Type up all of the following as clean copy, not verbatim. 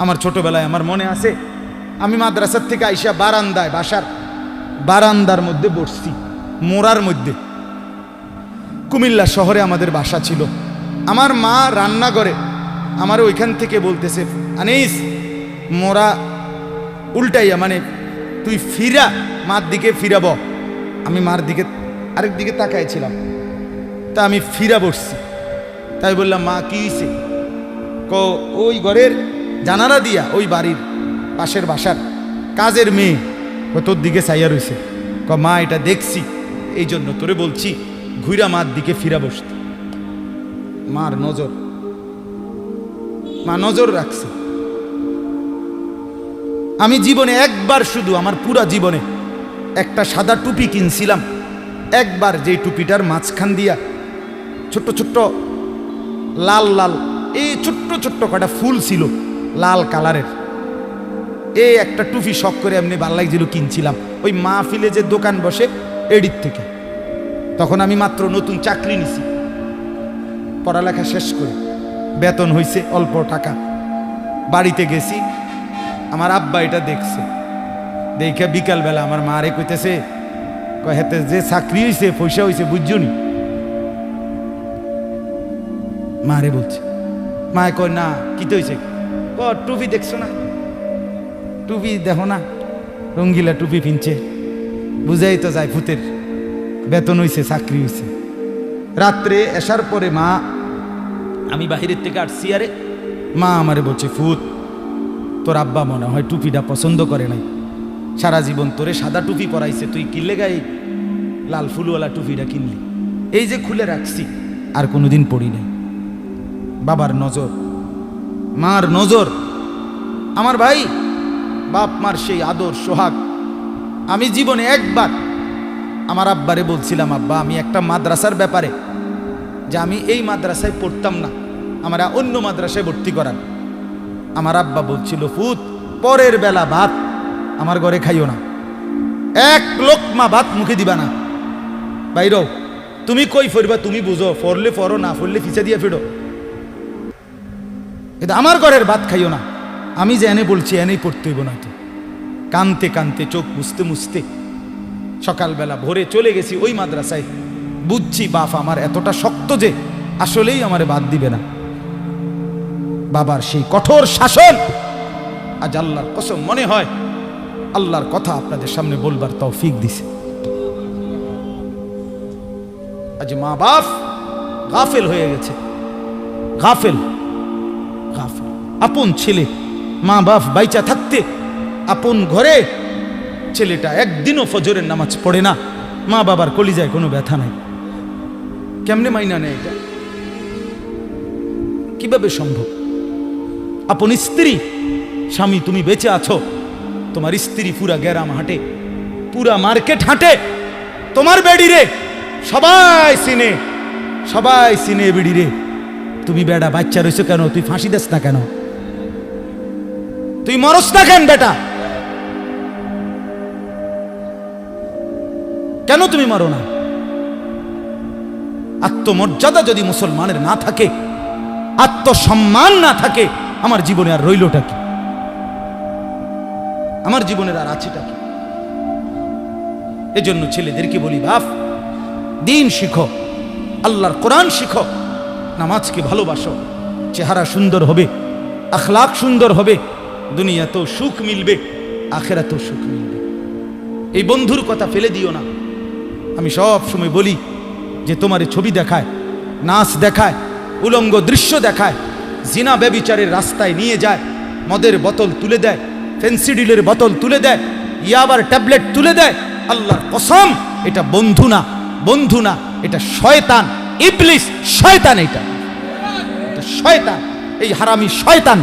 আমার ছোটবেলায় আমার মনে আছে, আমি মাদ্রাসার থেকে আইসা বারান্দায়, বাসার বারান্দার মধ্যে বসছি, মোড়ার মধ্যে। কুমিল্লা শহরে আমাদের বাসা ছিল। আমার মা রান্না করে আমার ওইখান থেকে বলতেছে, আনিস মোড়া উল্টাইয়া, মানে তুই ফিরা, মার দিকে ফিরাব। আমি মার দিকে আরেক দিকে তাকাইছিলাম, তা আমি ফিরা বসছি। তাই বললাম, মা কি হয়েছে? ওই ঘরের জানালা দিয়া ওই বাড়ির পাশের বাসার কাজের মেয়ে তোর দিকে চাইয়া রয়েছে। মা এটা দেখছি, এই জন্য তোরে বলছি ঘুরা মার দিকে ফিরা বসতে। মার নজর, মা নজর রাখছে। আমি জীবনে একবার, শুধু আমার পুরা জীবনে একটা সাদা টুপি কিনছিলাম একবার, যেই টুপিটার মাঝখান দিয়া ছোট্ট ছোট্ট লাল লাল এই ছোট্ট ছোট্ট কটা ফুল ছিল লাল কালারের। এই একটা টুপি শখ করে এমনি ভাল লাগছিল, কিনছিলাম ওই মাহফিলে যে দোকান বসে এডির থেকে। তখন আমি মাত্র নতুন চাকরি নিছি, পড়ালেখা শেষ করে বেতন হয়েছে অল্প টাকা। বাড়িতে গেছি, আমার আব্বা এটা দেখছে। দেখে বিকালবেলা আমার মারে কইতেছে, হেতে যে চাকরি হয়েছে পয়সা হয়েছে বুঝছনি? মারে বলছে। মায়ে কয়, না কি তো হয়েছে? টুপি দেখছো না? টুপি দেখো না, রঙ্গিলা টুপি পিনছে, বুঝাই তো যায় ভূতের বেতন হয়েছে, চাকরি হয়েছে। রাত্রে আসার পরে মা, আমি বাহিরের থেকে আসছি, আরে মা আমারে বলছে, ফুত তোর আব্বা মনে হয় টুপিটা পছন্দ করে নাই, সারা জীবন তোরে সাদা টুপি পরাইছে, তুই কিনলে গায়ে লাল ফুলওয়ালা টুপিটা কিনলি। এই যে খুলে রাখছি, আর কোনোদিন পড়ি নাই। বাবার নজর, মার নজর। আমার ভাই, বাপ মার সেই আদর সোহাগ। আমি জীবনে একবার আমার আব্বারে বলছিলাম, আব্বা আমি একটা মাদ্রাসার ব্যাপারে, যে আমি এই মাদ্রাসায় পড়তাম না, আমরা অন্য মাদ্রাসায় ভর্তি করান। আমার আব্বা বলছিল, ফুত পরের বেলা ভাত আমার ঘরে খাইও না, এক লোকমা ভাত মুখে দিবা না, বাইরও তুমি কই ফরবা তুমি বুঝো, ফরলে ফরো, না ফরলে ফিচা দিয়ে ফেরো, এটা আমার ঘরের ভাত খাইও না। আমি যে এনে বলছি এনেই পড়তে হইব না। তো কানতে কানতে চোখ মুছতে মুছতে সকালবেলা ভোরে চলে গেছি ওই মাদ্রাসায়। বুঝছি বাপ আমার এতটা শক্ত যে আসলেই আমারে বাদ দিবে না। বাবার সেই কঠোর শাসন আজ আল্লাহর কসম মনে হয় আল্লাহর কথা আপনাদের সামনে বলবার তৌফিক দিছে। আজ মা বাপ গাফেল হয়ে গেছে, গাফেল গাফেল। আপন ছেলে, মা বাপ বাইচা থাকতে আপন ঘরে ছেলেটা একদিনও ফজরের নামাজ পড়ে না, মা বাবার কলিজায় কোনো ব্যথা নাই। কেমনে মাইনা নেয় এটা? কিভাবে সম্ভব? আপন স্ত্রী, স্বামী তুমি বেঁচে আছো, তোমার স্ত্রী পুরা গ্রাম হাঁটে, পুরা মার্কেট হাঁটে, তোমার বেডি রে সবাই চিনে, সবাই চিনে বেডি রে। তুমি বেড়া বাচ্চা রয়েছো কেন? তুই ফাঁসি দেস না কেন? তুই মরস না কেন বেটা? কেন তুমি মারো না? আত্মমর্যাদা যদি মুসলমানের না থাকে, আত্মসম্মান না থাকে, আমার জীবনে আর রইলটা কি? আমার জীবনের আর আছেটা কি? এজন্য ছেলেদেরকে বলি, বাপ দিন শিখো, আল্লাহর কোরআন শিখো, নামাজকে ভালোবাসো, চেহারা সুন্দর হবে, আখলাক সুন্দর হবে, দুনিয়াতেও সুখ মিলবে, আখেরাতেও সুখ মিলবে। এই বন্ধুর কথা ফেলে দিও না। আমি সব সময় বলি যে তোমার ছবি দেখায়, নাচ দেখায়, উলঙ্গ দৃশ্য দেখায়, জিনা ব্যভিচারের রাস্তায় নিয়ে যায়, মদের বোতল তুলে দেয়, ফেন্সিডিলের বোতল তুলে দেয়, ইয়াবার ট্যাবলেট তুলে দেয়, আল্লাহর কসম এটা বন্ধু না, বন্ধু না, এটা শয়তান, ইবলিস, শয়তান। এটা শয়তান, এই হারামি শয়তান।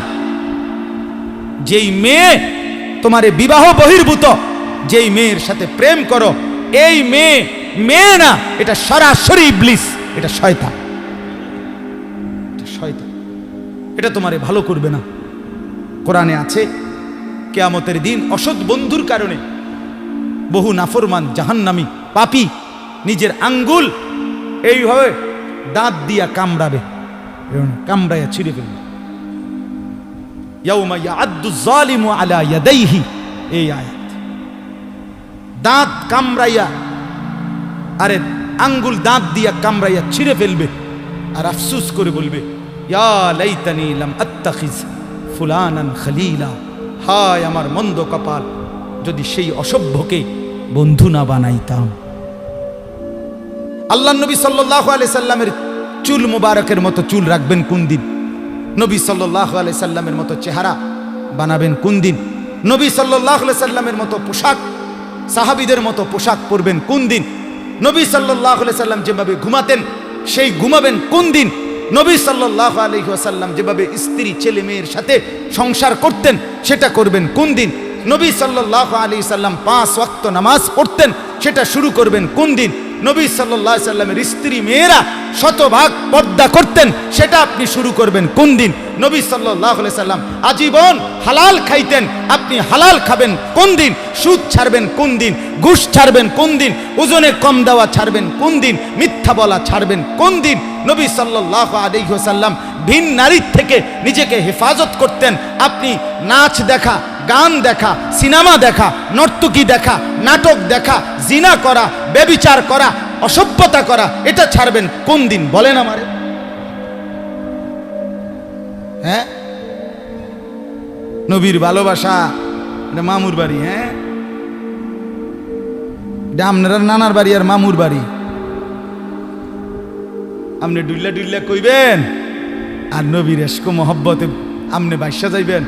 যেই মেয়ে তোমারে বিবাহ বহির্ভূত, যেই মেয়ের সাথে প্রেম করো, এই মেয়ে মেয়ে না, এটা সরাসরি ইবলিস, এটা শয়তান, এটা শয়তান। এটা তোমারে ভালো করবে না। কোরআনে আছে কিয়ামতের দিন অসৎ বন্ধুর কারণে বহু নাফরমান জাহান্নামী পাপী নিজের আঙ্গুল এইভাবে দাঁত দিয়া কামড়াবে, কামড়াইয়া ছিঁড়ে ফেলবে। ইয়াউমা ইয়াআদ্দু যালিমু আলা ইয়াদাইহি, এই আয়াত। দাঁত কামড়াইয়া, আরে আঙ্গুল দাঁত দিয়া কামড়াইয়া ছিঁড়ে ফেলবে আর আফসুস করে বলবে, ইয়া লাইতানি লাম আত্তাখিজ ফুলানান খলিলা, হায় আমার মন্দ কপাল, যদি সেই অসভ্যকে বন্ধু না বানাইতাম। আল্লাহ নবী সাল্লাল্লাহু আলাইহি সাল্লামের চুল মুবারকের মতো চুল রাখবেন কোন দিন? নবী সাল্লাল্লাহু আলাইহি সাল্লামের মতো চেহারা বানাবেন কোন দিন? নবী সাল্লাল্লাহু আলাইহি সাল্লামের মতো পোশাক, সাহাবীদের মতো পোশাক পরবেন কোন দিন? নবী সাল্লাল্লাহু আলাইহি সাল্লাম যেভাবে ঘুমাতেন সেই ঘুমাবেন কোন দিন? নবী সাল্লাল্লাহু আলাইহি ওয়াসাল্লাম যেভাবে স্ত্রী ছেলে মেয়ের সাথে সংসার করতেন সেটা করবেন কোন দিন? নবী সাল্লাল্লাহু আলাইহি সাল্লাম 5 ওয়াক্ত নামাজ পড়তেন, সেটা শুরু করবেন কোন দিন? নবী সাল্লাল্লাহু আলাইহি সাল্লামের স্ত্রী মেয়েরা শতভাগ পর্দা করতেন, সেটা আপনি শুরু করবেন কোন দিন? নবী সাল্লাল্লাহু আলাইহি সাল্লাম আজীবন হালাল খাইতেন, আপনি হালাল খাবেন কোন দিন? সুদ ছাড়বেন কোন দিন? ঘুষ ছাড়বেন কোন দিন? ওজনে কম দেওয়া ছাড়বেন কোন দিন? মিথ্যা বলা ছাড়বেন কোন দিন? নবী সাল্লাল্লাহু আলাইহি ওয়াসাল্লাম ভিন নারীর থেকে নিজেকে হেফাজত করতেন, আপনি নাচ দেখা, গান দেখা, সিনেমা দেখা, নর্তকী দেখা, নাটক দেখা, জিনা করা, ব্যভিচার করা, অসভ্যতা করা, এটা ছাড়বেন কোন দিন? বলেন আমারে। হ্যাঁ, নবীর ভালোবাসা এটা মামুর বাড়ি, হ্যাঁ, এটা আপনার নানার বাড়ি আর মামুর বাড়ি। আপনি ডুল্লা ডুল্লা কইবেন আর নবীর এশক মোহব্বতে আপনি বাইসা যাইবেন।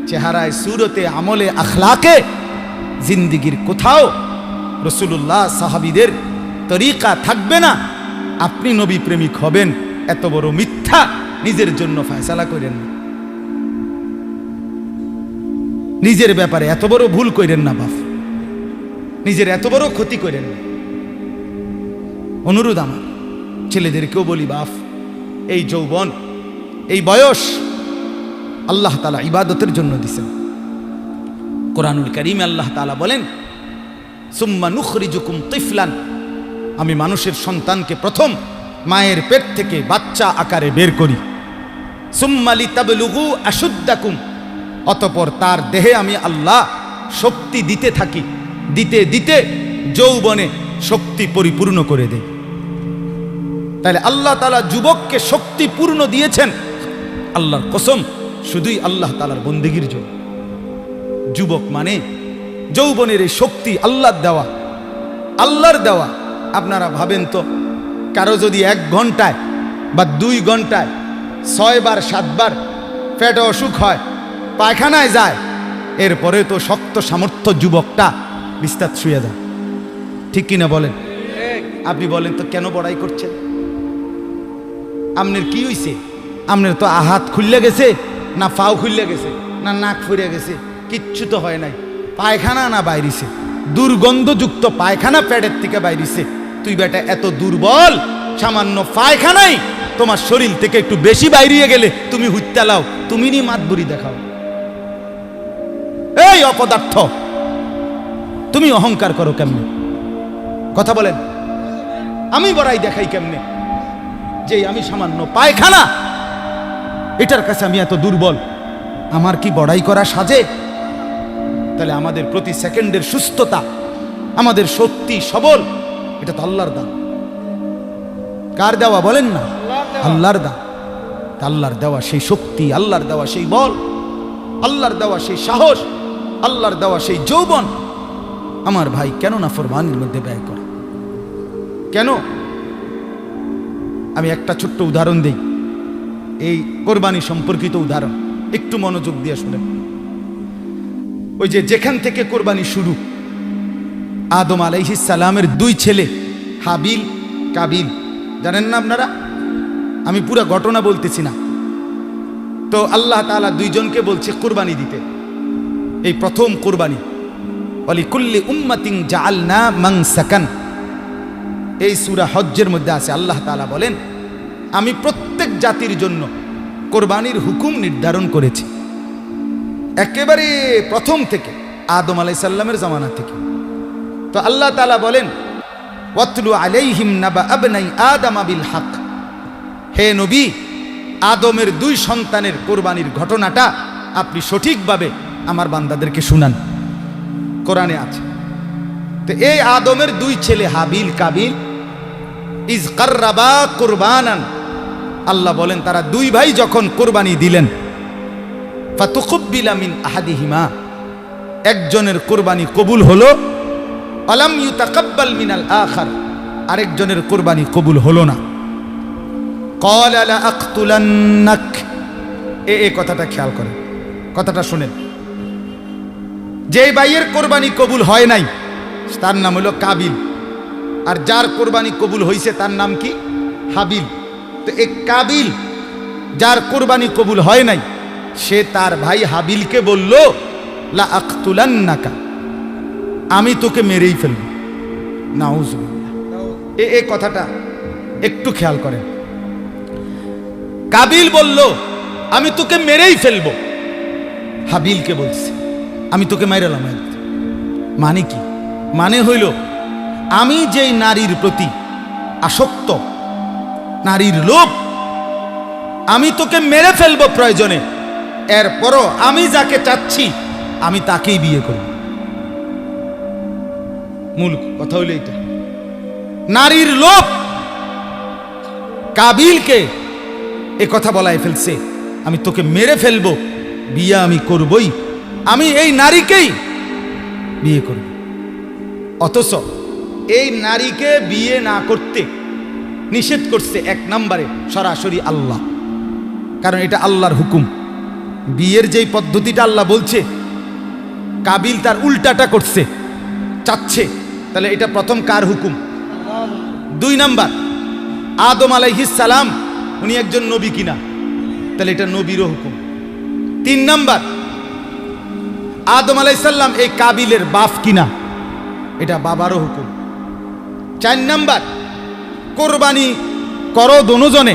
চেহারায়, সুরতে, আমলে, আখলাকে জিন্দিগির কোথাও রাসূলুল্লাহ সাহাবীদের তরিকা থাকবে না। আপনি নবী প্রেমিক হবেন, এত বড় মিথ্যা নিজের জন্য ফয়সালা করেন না। নিজের ব্যাপারে এত বড় ভুল করেন না বাপ, নিজের এত বড় ক্ষতি করেন না। অনুরোধ আমার ছেলেদেরকেও বলি, বাপ, এই যৌবন, এই বয়স আল্লাহ তাআলা ইবাদতের জন্য দিয়েছেন। কোরআনুল কারীমে আল্লাহ তাআলা বলেন, সুম্মা নুখরিজুকুম তিফলান, আমি মানুষের সন্তানকে প্রথম মায়ের পেট থেকে বাচ্চা আকারে বের করি। সুম্মা লিতাবলুগু আশুদ্দাকুম, অতঃপর তার দেহে আমি আল্লাহ শক্তি দিতে থাকি, দিতে দিতে যৌবনে শক্তি পরিপূর্ণ করে দেই। তাহলে আল্লাহ তাআলা যুবককে শক্তি পূর্ণ দিয়েছেন আল্লাহর কসম শুধুই আল্লাহ তাআলার বন্দেগীর জন্য। যুবক মানে যৌবনের এই শক্তি আল্লাহর দেওয়া, আল্লাহর দেওয়া। আপনারা ভাবেন তো, কারো যদি 1 ঘন্টায় বা 2 ঘন্টায় 6 বার 7 বার পেটে অসুখ হয়, পায়খানায় যায়, এরপরে তো শক্ত সামর্থ্য যুবকটা বিস্তার শুয়ে যায়, ঠিক কিনা বলেন? আপনি বলেন তো কেন বড়াই করছেন? আপনার কি হইছে? আপনার তো হাত খুললে গেছে, না পাও খুললে গেছে, না নাক ফুরে গেছে, কিচ্ছু তো হয় নাই। পায়খানা না বাইরিছে, দুর্গন্ধযুক্ত পায়খানা পেটের থেকে বাইরিছে। তুই বেটা এত দুর্বল, সামান্য পায়খানাই তোমার শরীর থেকে একটু বেশি বাইরিয়ে গেলে তুমি হুত্যা লাও, তুমি নি মাতবুরি দেখাও। এই অপদার্থ, তুমি অহংকার করো কেমনে? কথা বলেন, আমি বড়াই দেখাই কেমনে? যে আমি সামান্য পায়খানা, এটার কাছে আমি এত দুর্বল, আমার কি বড়াই করা সাজে? তাহলে আমাদের প্রতি সেকেন্ডের সুস্থতা, আমাদের শক্তি সবল, এটা তো আল্লাহর দান। কার দেওয়া বলেন না? আল্লাহর দান। আল্লাহর দেওয়া সেই শক্তি, আল্লাহর দেওয়া সেই বল, আল্লাহর দেওয়া সেই সাহস, আল্লাহর দেওয়া সেই যৌবন, আমার ভাই কেন না ফরমানের মধ্যে ব্যয় করে? কেন? আমি একটা ছোট্ট উদাহরণ দেই, এই কোরবানি সম্পর্কিত উদাহরণ, একটু মনোযোগ দিয়ে শুনেন। ওই যে যেখান থেকে কোরবানি শুরু, আদম আলাইহিস সালামের 2 ছেলে হাবিল কাবিল, জানেন না আপনারা? আমি পুরো ঘটনা বলতেছি না। তো আল্লাহ তাআলা 2 জনকে বলছে কোরবানি দিতে, এই প্রথম কোরবানি। ওয়ালিকুল্লি উম্মাতিন জাআলনা মানসাকান, এই সূরা হজ্জের মধ্যে আছে। আল্লাহ তাআলা বলেন, আমি প্রত্যেক জাতির জন্য কোরবানির হুকুম নির্ধারণ করেছি, একেবারে প্রথম থেকে, আদম আলাইহিস সালামের জামানা থেকে। তো আল্লাহ তাআলা বলেন, ওয়াতলু আলাইহিম নাবা আবনাই আদম বিল হক, হে নবী, আদমের 2 সন্তানের কোরবানির ঘটনাটা আপনি সঠিকভাবে আমার বান্দাদেরকে শুনান। কোরআনে আছে। তো এই আদমের দুই ছেলে হাবিল কাবিল ইজ কাররাবা কুরবানান, আল্লাহ বলেন তারা দুই ভাই যখন কোরবানি দিলেন, ফাতুকুব্বিলা মিন আহাদিহিমা, একজনের কোরবানি কবুল হলো, আলাম ইউতাকাব্বাল মিনাল আখার, আরেকজনের কোরবানি কবুল হলো না। ক্বালা লা আকতুলান্নাক, এই কথাটা খেয়াল করেন, কথাটা শুনেন। যে ভাইয়ের কোরবানি কবুল হয় নাই তার নাম হলো কাবিল, আর যার কোরবানি কবুল হয়েছে তার নাম কি? হাবিল। তো এই কাবিল যার কোরবানি কবুল হয় নাই, সে তার ভাই হাবিলকে বলল লা আকতুলান্নাকা, আমি তোকে মেরেই ফেলব। নাউজুবিল্লাহ। এই কথাটা একটু খেয়াল করেন। কাবিল বলল আমি তোকে মেরেই ফেলবো, হাবিলকে বলছে আমি তোকে মাইরালাম। মানে কি? মানে হইল আমি যেই নারীর প্রতি আসক্ত, নারীর লোভ, আমি তোকে মেরে ফেলবো প্রয়োজনে, এরপরও আমি যাকে চাচ্ছি আমি তাকেই বিয়ে করব। মূল কথা হইল এটা, নারীর লোভ কাবিলকে এ কথা বলায় ফেলছে, আমি তোকে মেরে ফেলবো, বিয়ে আমি করবই, আমি এই নারীকেই বিয়ে করব। অথচ এই নারীকে বিয়ে না করতে নিষেধ করছে এক নম্বরে সরাসরি আল্লাহ, কারণ এটা আল্লাহর হুকুম। বিয়ের যেই পদ্ধতিটা আল্লাহ বলছে, কাবিল তার উল্টাটা করছে, চাচ্ছে, তাহলে এটা প্রথম কার হুকুম? দুই নাম্বার, আদম আলাইহিস সালাম উনি একজন নবী কিনা, তাহলে এটা নবীরও হুকুম। তিন নাম্বার, আদম আলাইহিস সালাম এই কাবিলের বাপ কিনা, এটা বাবারও হুকুম। চার নাম্বার, কোরবানি করো দোনোজনে,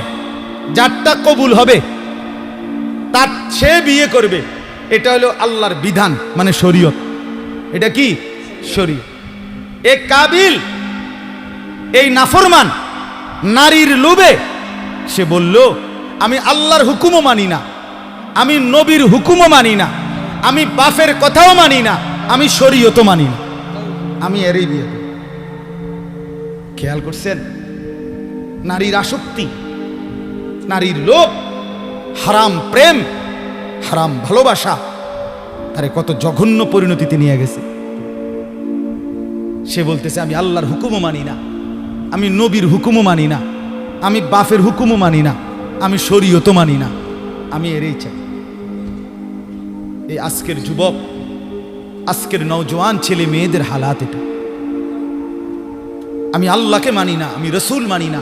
যারটা কবুল হবে তার সে বিয়ে করবে, এটা হলো আল্লাহর বিধান, মানে শরীয়ত। এটা কি? শরীয়ত। এই কাবিল এই নাফরমান নারীর লোভে সে বলল আমি আল্লাহর হুকুমও মানি না, আমি নবীর হুকুমও মানি না, আমি বাপের কথাও মানি না, আমি শরীয়তও মানি না, আমি এরই বিয়ে করব। খেয়াল করছেন? নারীর আসক্তি, নারীর লোভ, হারাম প্রেম, হারাম ভালোবাসা তারে কত জঘন্য পরিণতিতে নিয়ে গেছে। সে বলতেছে আমি আল্লাহর হুকুমও মানি না, আমি নবীর হুকুমও মানি না, আমি বাপের হুকুমও মানি না, আমি শরীয়তও মানি না, আমি এরই চাই। এই আজকের যুবক, আজকের নওজোয়ান ছেলে মেয়েদের হালাত এটা। আমি আল্লাহকে মানি না, আমি রসুল মানি না,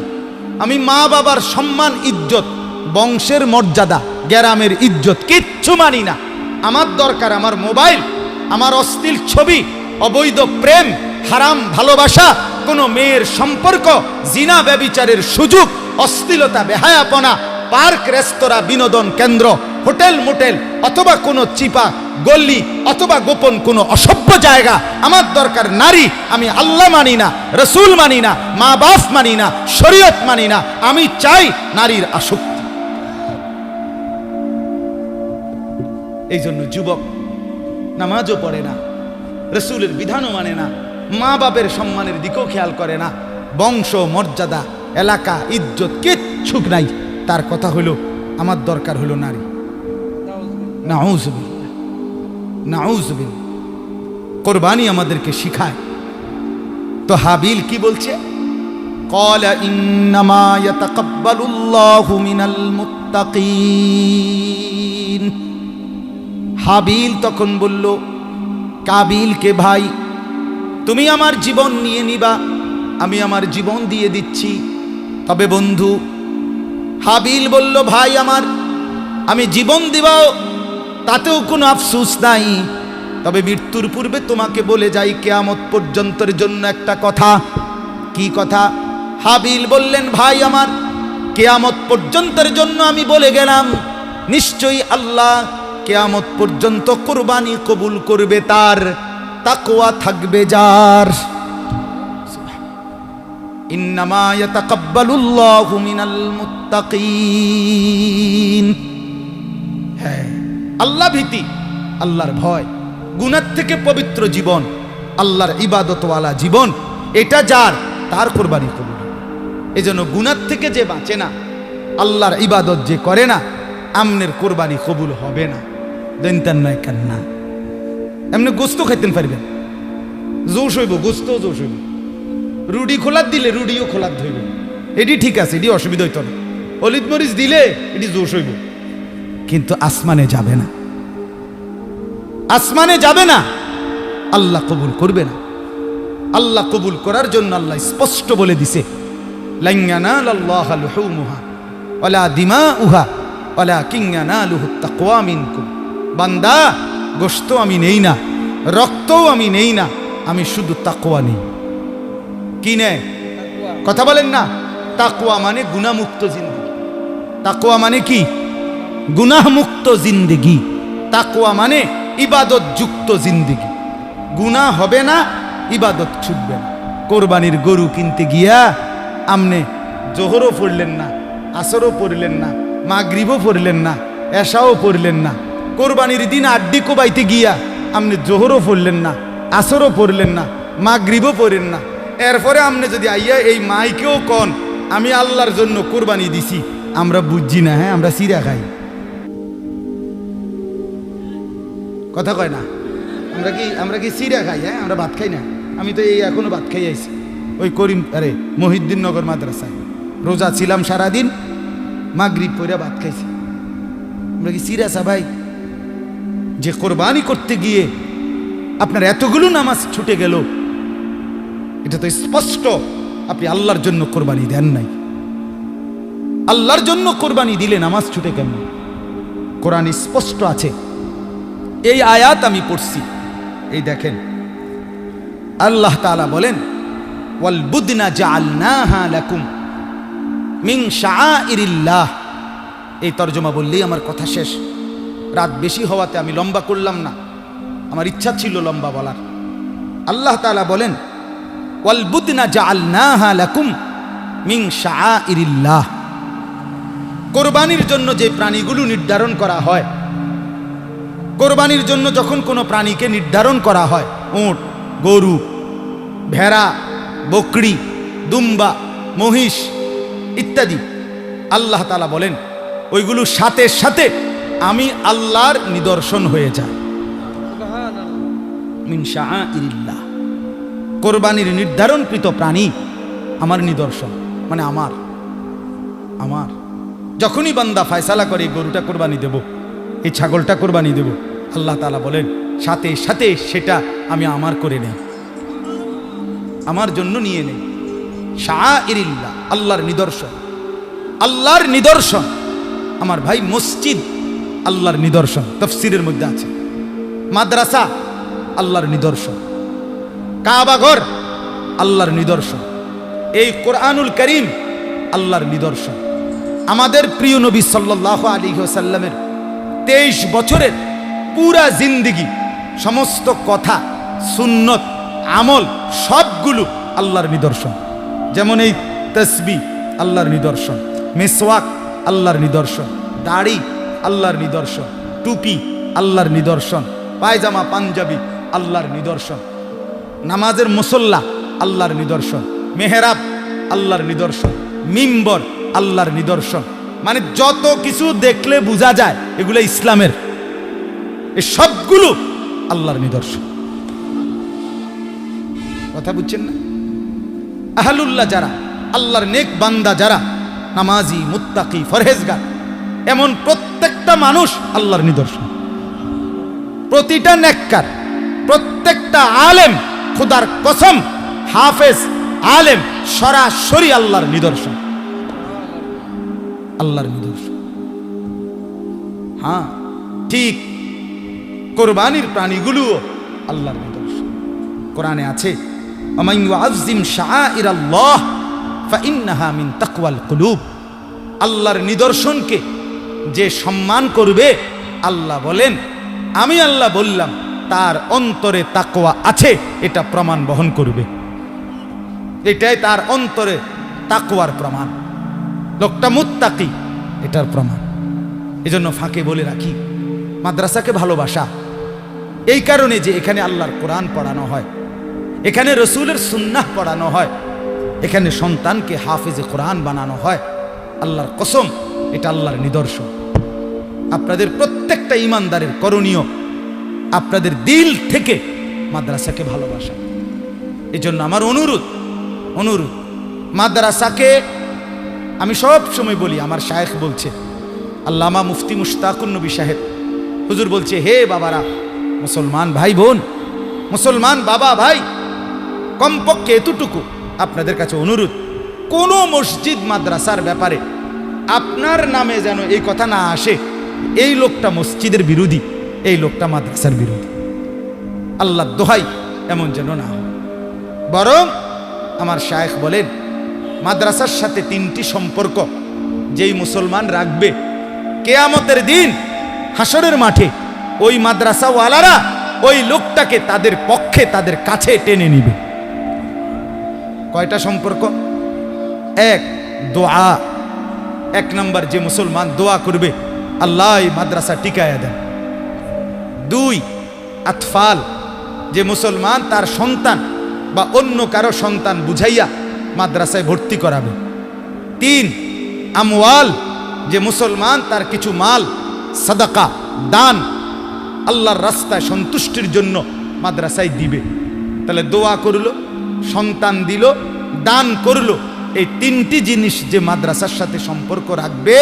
আমি মা বাবার সম্মান ইজ্জত, বংশের মর্যাদা, গ্রামের ইজ্জত কিচ্ছু মানি না। আমার দরকার আমার মোবাইল, আমার অশ্লীল ছবি, অবৈধ প্রেম, হারাম ভালোবাসা, কোনো মেয়ের সম্পর্ক, জিনা ব্যভিচারের সুযোগ, অশ্লীলতা, বেহায়াপনা, পার্ক, রেস্তোরাঁ, বিনোদন কেন্দ্র, হোটেল মোটেল, অথবা কোনো চিপা গল্লি, অথবা গোপন কোনো অসভ্য জায়গা। আমার দরকার নারী। আমি আল্লাহ মানি না, রসুল মানি না, মা বাপ মানি না, শরীয়ত মানি না, আমি চাই নারীর আসক্তি। এই জন্য যুবক নামাজও পড়ে না, রসুলের বিধানও মানে না, মা বাপের সম্মানের দিকেও খেয়াল করে না, বংশ মর্যাদা, এলাকা, ইজ্জত কিচ্ছু নাই। তার কথা হলো আমার দরকার হলো নারী। নাউজুবিল্লাহ, নাউজুবিল্লাহ। কোরবানি আমাদেরকে শিখায়। তো হাবিল কি বলছে? ক্বালা ইন্নামা ইয়াতাকাব্বালুল্লাহু মিনাল মুত্তাকিন। হাবিল তখন বলল কাবিলকে, ভাই তুমি আমার জীবন নিয়ে নিবা, আমি আমার জীবন দিয়ে দিচ্ছি। তবে বন্ধু, হাবিল বলল ভাই আমার, আমি জীবন দিবাও তাতেও কোনো আফসোস নাই, তবে মৃত্যুর পূর্বে তোমাকে বলে যাই কিয়ামত পর্যন্তের জন্য একটা কথা। কি কথা? হাবিল বললেন ভাই আমার, কিয়ামত পর্যন্তের জন্য আমি বলে গেলাম, নিশ্চয়ই আল্লাহ কিয়ামত পর্যন্ত কুরবানি কবুল করবে তার, তাকওয়া থাকবে যার। ইন্নামা ইয়াতাকাব্বালুল্লাহু মিনাল মুত্তাকিন। হ্যাঁ, আল্লাহ ভীতি, আল্লাহর ভয়, গুনাহ থেকে পবিত্র জীবন, আল্লাহর ইবাদতওয়ালা জীবন, এটা যার, তার কোরবানি কবুল। এজন্য গুনাহ থেকে যে বাঁচে না, আল্লাহর ইবাদত যে করে না, আমনের কোরবানি কবুল হবে না। দেনতেন নয় কান্না, এমনি গোস্ত খাইতেন পারবেন, জোশ হইব, গোস্ত জোশ হইব। রুডি খোলার দিলে রুডিও খোলার ধইব, এটি ঠিক আছে, এটি অসুবিধা হইত না। অলিদ মরিচ দিলে এটি জোশ হইব, কিন্তু আসমানে যাবে না, আসমানে যাবে না, আল্লাহ কবুল করবে না। আল্লাহ কবুল করার জন্য আল্লাহ স্পষ্ট বলে দিছে, লান ইয়ানালাল্লাহা লুহুমুহা ওয়ালা দিমাউহা ওয়ালাকিন ইয়ানালুহুত তাকওয়া মিনকুম। বান্দা, গোশত আমি নেই না, রক্তও আমি নেই না, আমি শুধু তাকওয়া নেই। কি নেয়? কথা বলেন না। তাকওয়া মানে গুনাহমুক্ত জিন্দেগি। তাকওয়া মানে কি? গুনাহমুক্ত জিন্দেগি। তাকওয়া মানে ইবাদত যুক্ত জিন্দেগি। গুনাহ হবে না, ইবাদত ছুটবে না। কোরবানির গরু কিনতে গিয়া আমনে জোহরও পড়লেন না, আসরও পড়লেন না, মাগরিবও পড়লেন না, এশাও পড়লেন না। কোরবানির দিন আড্ডি কোবাইতে গিয়া আমনে জোহরও পড়লেন না, আসরও পড়লেন না, মাগরিবও পড়েন না। এরপরে আমনে যদি আইয়া এই মাইকেও কন আমি আল্লাহর জন্য কোরবানি দিছি, আমরা বুঝছি না। হ্যাঁ, আমরা সিরা খাই, কথা কয় না। আমরা কি সিরা খাই? হ্যাঁ, আমরা ভাত খাই না। আমি তো এই এখনো ভাত খাই আইছি ওই মহিউদ্দিন নগর মাদ্রাসায়। রোজা ছিলাম সারাদিন, মাগরিব পড়ে ভাত খাইছি। আমরা কি সিরা ভাই? যে কোরবানি করতে গিয়ে আপনার এতগুলো নামাজ ছুটে গেল, এটা তো স্পষ্ট আপনি আল্লাহর জন্য কোরবানি দেন নাই। আল্লাহর জন্য কোরবানি দিলে নামাজ ছুটে কেন? কোরআন স্পষ্ট আছে। এই আয়াত আমি পড়ছি, এই দেখেন আল্লাহ তাআলা বলেন, ওয়াল বুদনা জাআলনাহা লাকুম মিন শাআইরিল্লাহ। এই তরজমা বললেই আমার কথা শেষ। রাত বেশি হওয়াতে আমি লম্বা করলাম না, আমার ইচ্ছা ছিল লম্বা বলার। আল্লাহ তাআলা বলেন, ওয়াল বুদনা জাআলনাহা লাকুম মিন শাআইরিল্লাহ। কোরবানির জন্য যে প্রাণীগুলো নির্ধারণ করা হয়, কোরবানির জন্য যখন কোনো প্রাণীকে নির্ধারণ করা হয়, উট, গরু, ভেড়া, বকরি, দুম্বা, মহিষ ইত্যাদি, আল্লাহ তাআলা বলেন ওইগুলো সাথে সাথে আমি আল্লাহর নিদর্শন হয়ে যায়। মিন শাআইরিল্লাহ, কোরবানির নির্ধারণকৃত প্রাণী আমার নিদর্শন, মানে আমার। যখনই বান্দা ফয়সালা করে গরুটা কোরবানি দেব, এই ছাগলটা কোরবানি দেব, আল্লাহ তাআলা বলেন সাথে সাথে সেটা আমি আমার করে নেই, আমার জন্য নিয়ে নেই। শাআইরিল্লাহ, আল্লাহর নিদর্শন। আল্লাহর নিদর্শন আমার ভাই, মসজিদ আল্লাহর নিদর্শন, তাফসীরের মধ্যে আছে। মাদ্রাসা আল্লাহর নিদর্শন, কাবাঘর আল্লাহর নিদর্শন, এই কোরআনুল কারীম আল্লাহর নিদর্শন। আমাদের প্রিয় নবী সাল্লাল্লাহু আলাইহি ওয়াসাল্লামের 23 বছরের পুরা জিন্দেগি, সমস্ত কথা, সুন্নত, আমল সবগুলো আল্লাহর নিদর্শন। যেমন এই তাসবিহ আল্লাহর নিদর্শন, মিসওয়াক আল্লাহর নিদর্শন, দাড়ি আল্লাহর নিদর্শন, টুপি আল্লাহর নিদর্শন, পায়জামা পাঞ্জাবি আল্লাহর নিদর্শন, নামাজের মুসল্লা আল্লাহর নিদর্শন, মেহরাব আল্লাহর নিদর্শন, মিম্বর আল্লাহর নিদর্শন। মানে যত কিছু দেখলে বোঝা যায় এগুলো ইসলামের, এই সবগুলো আল্লাহর নিদর্শন। কথা বুঝছেন না? আহলুল্লাহ যারা, আল্লাহর নেক বান্দা যারা, নামাজি, মুত্তাকি, ফরহেজগার, এমন প্রত্যেকটা মানুষ আল্লাহর নিদর্শন। প্রতিটা নেককার, প্রত্যেকটা আলেম, খুদার কসম, হাফেজ, আলেম সরাসরি আল্লাহর নিদর্শন, আল্লাহর নিদর্শন। হ্যাঁ, ঠিক কোরবানির প্রাণীগুলোও আল্লাহর নিদর্শন। কোরআনে আছে, ওমান ইউআযযিম শাআইরাল্লাহ ফাইন্নাহা মিন তাকওয়াল কুলুব। আল্লাহর নিদর্শনকে যে সম্মান করবে, আল্লাহ বলেন, আমি আল্লাহ বললাম তার অন্তরে তাকওয়া আছে, এটা প্রমাণ বহন করবে। এটাই তার অন্তরে তাকওয়ার প্রমাণ, লোকটা মুত্তাকি, এটার প্রমাণ। এজন্য ফাঁকে বলে রাখি, মাদ্রাসাকে ভালোবাসা এই কারণে যে এখানে আল্লাহর কোরআন পড়ানো হয়, এখানে রসুলের সুন্নাহ পড়ানো হয়, এখানে সন্তানকে হাফেজে কোরআন বানানো হয়। আল্লাহর কসম, এটা আল্লাহর নিদর্শন। আপনাদের প্রত্যেকটা ইমানদারের করণীয় আপনাদের দিল থেকে মাদ্রাসাকে ভালোবাসা। এই জন্য আমার অনুরোধ মাদ্রাসাকে আমি সব সময় বলি, আমার শায়েখ বলছে, আল্লামা মুফতি মুশতাকুন নবী সাহেব হুজুর বলছে, হে বাবারা, মুসলমান ভাই বোন, মুসলমান বাবা ভাই, কমপক্ষে এতটুকু আপনাদের কাছে অনুরোধ, কোন মসজিদ মাদ্রাসার ব্যাপারে আপনার নামে যেন এই কথা না আসে এই লোকটা মসজিদের বিরোধী, এই লোকটা মাদ্রাসার বিরোধী। আল্লাহর দোহাই এমন যেন না হয়। বরং আমার শায়েখ বলেন, মাদ্রাসার সাথে 3টি সম্পর্ক যেই মুসলমান রাখবে, কিয়ামতের দিন হাসরের মাঠে ওই মাদ্রাসাওয়ালারা ওই লোকটাকে তাদের পক্ষে, তাদের কাছে টেনে নিবে। কয়টা সম্পর্ক? 1, দোয়া। 1 নম্বর, যে মুসলমান দোয়া করবে আল্লাহ এই মাদ্রাসা টিকায়া দেন। 2, আতফাল, যে মুসলমান তার সন্তান বা অন্য কারো সন্তান বুঝাইয়া মাদ্রাসায় ভর্তি করাবে। 3, আমওয়াল, যে মুসলমান তার কিছু মাল সাদাকা, দান আল্লাহর রাস্তায় সন্তুষ্টির জন্য মাদ্রাসায় দিবে। তাহলে দোয়া করলো, সন্তান দিল, দান করলো, এই 3টি জিনিস যে মাদ্রাসার সাথে সম্পর্ক রাখবে,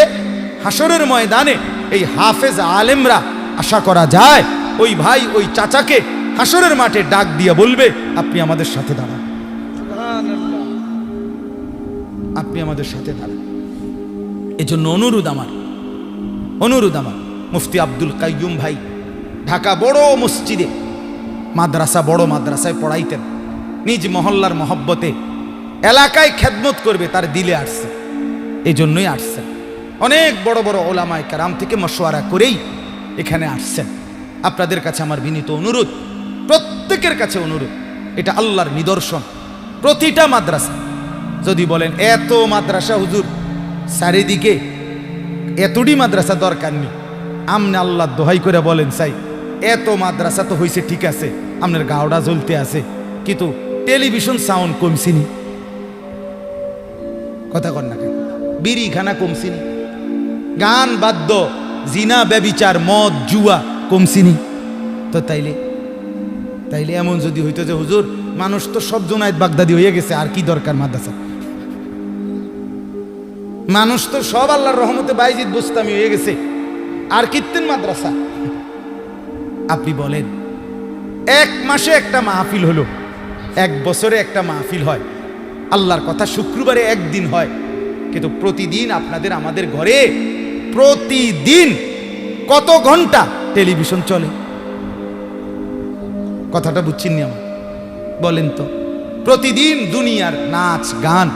হাসরের ময়দানে এই হাফেজ আলেমরা আশা করা যায় ওই ভাই ওই চাচাকে হাসরের মাঠে ডাক দিয়ে বলবে, আপনি আমাদের সাথে দাঁড়ান, আপনি আমাদের সাথে দাঁড়ান। এজন্য অনুরোধ আমার মুফতি আব্দুল কাইয়ুম ভাই ঢাকা বড় মসজিদে মাদ্রাসা, বড় মাদ্রাসায় পড়াইতেন। নিজ মহল্লার মহব্বতে এলাকায় খেদমত করবে তার দিলে আসছে, এই জন্যই আসছেন। অনেক বড় বড় ওলামায়ে কেরাম থেকে মশওয়ারা করেই এখানে আসছেন। আপনাদের কাছে আমার বিনীত অনুরোধ, প্রত্যেকের কাছে অনুরোধ, এটা আল্লাহর নিদর্শন। প্রতিটা মাদ্রাসা, যদি বলেন এত মাদ্রাসা হুজুর চারিদিকে, এতটি মাদ্রাসা দরকার নেই, আমনে আল্লাহ দোহাই করে বলেন চাই, এত মাদ্রাসা তো হয়েছে ঠিক আছে, আপনার গাওড়া জ্বলতে আছে, কিন্তু টেলিভিশন সাউন্ড কমছিনি, কথা কন না কেন, বিড়িখানা কমছিনি, গান বাদ্য, জিনা ব্যভিচার, মদ জুয়া কমছিনি। তো তাইলে এমন যদি হইতো যে হুজুর মানুষ তো সব জোনায়েত বাগদাদি হয়ে গেছে, আর কি দরকার মাদ্রাসা, মানুষ তো সব আল্লাহর রহমতে বাইজিদ বুস্তামি হয়ে গেছে, আর কীর্তন মাদ্রাসা। আপনি বলেন, 1 মাসে একটা মাহফিল হলো, 1 বছরে একটা মাহফিল হয়, আল্লাহর কথা শুক্রবারে 1 দিন হয়, কিন্তু প্রতিদিন আপনাদের আমাদের ঘরে প্রতিদিন কত ঘন্টা টেলিভিশন চলে? কথাটা বুঝছেন নি আমার? বলেন তো, প্রতিদিন দুনিয়ার নাচ গান,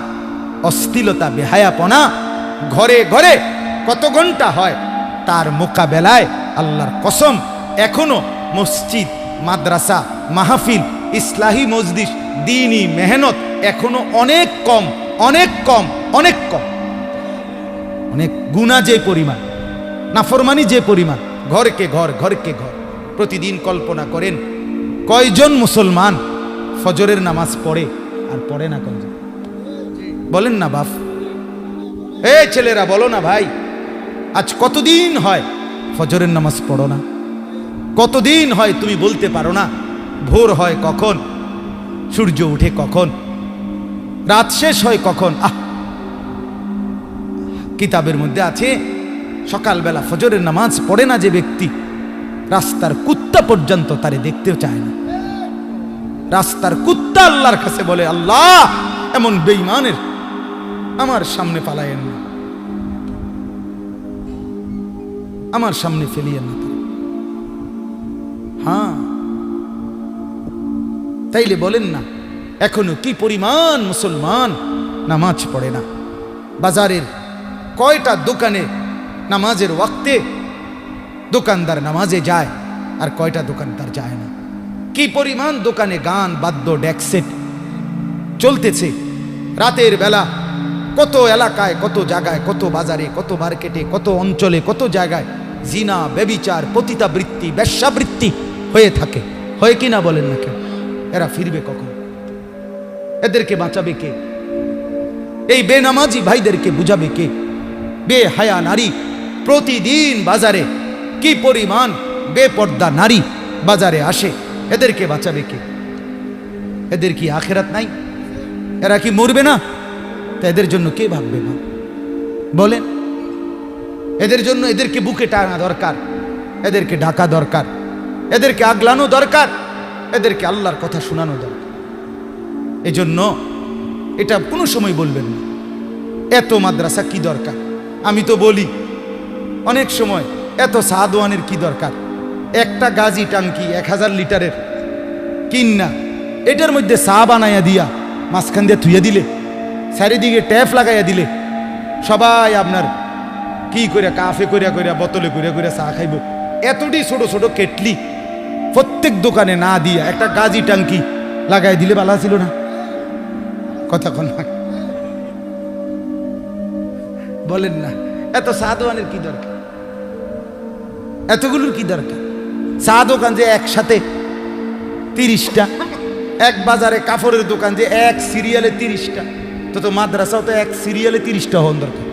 অশ্লীলতা, বেহায়াপনা ঘরে ঘরে কত ঘন্টা হয়? তার মোকাবেলায় আল্লাহর কসম এখনো মসজিদ, মাদ্রাসা, মাহফিল, ইসলাহি মজলিস, দ্বীনি মেহনত এখনো অনেক কম, অনেক কম, অনেক কম। অনেক গুনাহ যে পরিমাণ, নাফরমানি যে পরিমাণ, ঘরকে ঘর, ঘরকে ঘর। প্রতিদিন কল্পনা করেন কয়জন মুসলমান ফজরের নামাজ পড়ে আর পড়ে না কয়জন? বলেন না বাপ, এই ছেলেরা বলো না ভাই, আজ কতদিন হয় ফজরের নামাজ পড়ো না? কতদিন হয় তুমি বলতে পারো না ভোর হয় কখন, সূর্য উঠে কখন, রাত শেষ হয় কখন? কিতাবের মধ্যে আছে সকালবেলা ফজরের নামাজ পড়ে না যে ব্যক্তি, রাস্তার কুত্তা পর্যন্ত তারে দেখতেও চায় না। রাস্তার কুত্তা আল্লাহর কাছে বলে, আল্লাহ এমন বেঈমানের আমার সামনে পালায়েন না, আমার সামনে ফেলিয়েন না। হ্যাঁ, তাইলে বলেন না এখনো কি পরিমাণ মুসলমান নামাজ পড়ে না? বাজারের কয়টা দোকানে নামাজের ওয়াক্তে দোকানদার নামাজে যায় আর কয়টা দোকানদার যায় না? কি পরিমাণ দোকানে গান বাদ্য ডেকসেট চলতেছে রাতের বেলা, কত এলাকায়, কত জায়গায়, কত বাজারে, কত মার্কেটে, কত অঞ্চলে, কত জায়গায় জিনা, ব্যভিচার, পতিতাবৃত্তি, বেশ্যাবৃত্তি হয়ে থাকে, হয় কি না বলেন না কেন? এরা ফিরবে কখন? এদেরকে বাঁচাবে কে? এই বেনামাজি ভাইদেরকে বুঝাবে কে? বেহায়া নারী প্রতিদিন বাজারে, কি পরিমাণ বেপর্দা নারী বাজারে আসে, এদেরকে বাঁচাবে কে? এদের কি আখেরাত নাই? এরা কি মরবে না? তা এদের জন্য কে ভাববে না বলেন? এদের জন্য এদেরকে বুকে টানা দরকার, এদেরকে ঢাকা দরকার, এদেরকে আগলানো দরকার, এদেরকে আল্লাহর কথা শোনানো দরকার। এজন্য এটা কোনো সময় বলবেন না এত মাদ্রাসা কি দরকার। আমি তো বলি অনেক সময় এত সাদওয়ানের কি দরকার? একটা গাজি টাঙ্কি 1000 লিটারের কিন্না এটার মধ্যে চা বানাইয়া দিয়া মাঝখান দিয়ে থুইয়া দিলে, চারিদিকে ট্যাপ লাগাইয়া দিলে, সবাই আপনার কি করে কাফে করিয়া করিয়া বোতলে করিয়া করিয়া চা খাইব। এতটি ছোট ছোট কেটলি প্রত্যেক দোকানে না দিয়া একটা গাজি টাঙ্কি লাগাই দিলে ভালো ছিল না? কথা কন না বলেন না? এত চা দোকানের কি দরকার? এতগুলোর কি দরকার? চা দোকান যে একসাথে 30টা, এক বাজারে কাপড়ের দোকান যে এক সিরিয়ালে 30টা, তো মাদ্রাসাও তো এক সিরিয়ালে 30টা হন দরকার।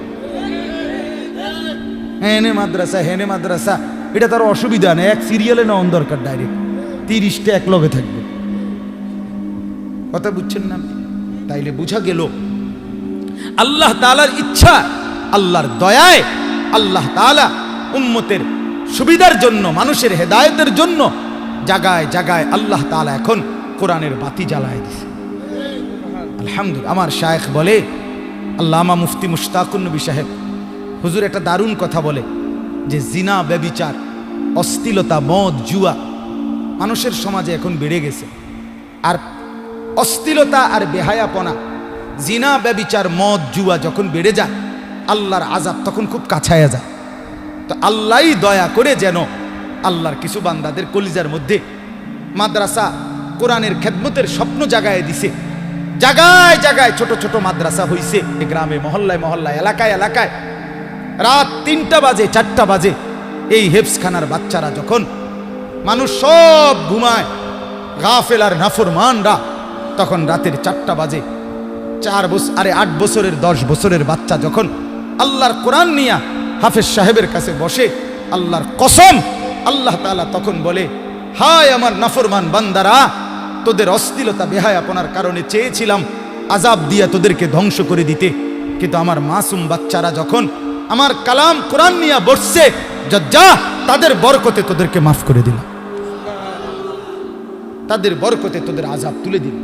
হেনে মাদ্রাসা হেনে মাদ্রাসা, এটা তার অসুবিধা নেই, এক সিরিয়ালে না হন দরকার, ডাইরেক্ট 30টা এক লগে থাকবে। কথা বুঝছেন না? তাইলে বুঝা গেল আল্লাহ তাআলার ইচ্ছা, আল্লাহর দয়ায় আল্লাহ তাআলা উম্মতের সুবিধার জন্য, মানুষের হেদায়েতের জন্য জায়গায় জায়গায় আল্লাহ তাআলা এখন কোরআনের বাতি জ্বালায় দিছে। আলহামদুলিল্লাহ। আমার শায়েখ বলে, আল্লামা মুফতি মুশতাকুন নবী সাহেব হুজুর একটা দারুণ কথা বলে যে জিনা, ব্যভিচার, অশ্লীলতা, মদ, জুয়া মানুষের সমাজে এখন বেড়ে গেছে। আর অশ্লীলতা আর বেহায়াপনা, জিনা, ব্যভিচার, মদ, জুয়া যখন বেড়ে যায়, আল্লাহর আযাব তখন খুব কাছায়া যায়। তো আল্লাহই দয়া করে যেন আল্লাহর কিছু বান্দাদের কলিজার মধ্যে মাদ্রাসা, কোরআনের খেদমতের স্বপ্ন জাগায় দিছে। জায়গায় জায়গায় ছোট ছোট মাদ্রাসা হইছে, গ্রামে, মহল্লায় মহল্লায়, এলাকায় এলাকায়। রাত 3টা বাজে, 4টা বাজে, এই হেফজখানার বাচ্চারা যখন, মানুষ সব ঘুমায়, গাফেল আর নাফরমানরা, তখন রাতের 4টা বাজে 8 বছরের 10 বছরের বাচ্চা যখন আল্লাহর কোরআন নিয়া হাফেজ সাহেবের কাছে বসে, আল্লাহর কসম আল্লাহ তাআলা তখন বলে, হায় আমার নাফরমান বান্দারা, তোদের অশ্লীলতা বেহায়াপনার কারণে চেয়েছিলাম আযাব দিয়া তোদেরকে ধ্বংস করে দিতে, কিন্তু আমার মাসুম বাচ্চারা যখন আমার কালাম কোরআন নিয়ে বসছে, যা তাদের বরকতে তোদেরকে মাফ করে দিল, তাদের বরকতে তোদের আযাব তুলে দিল।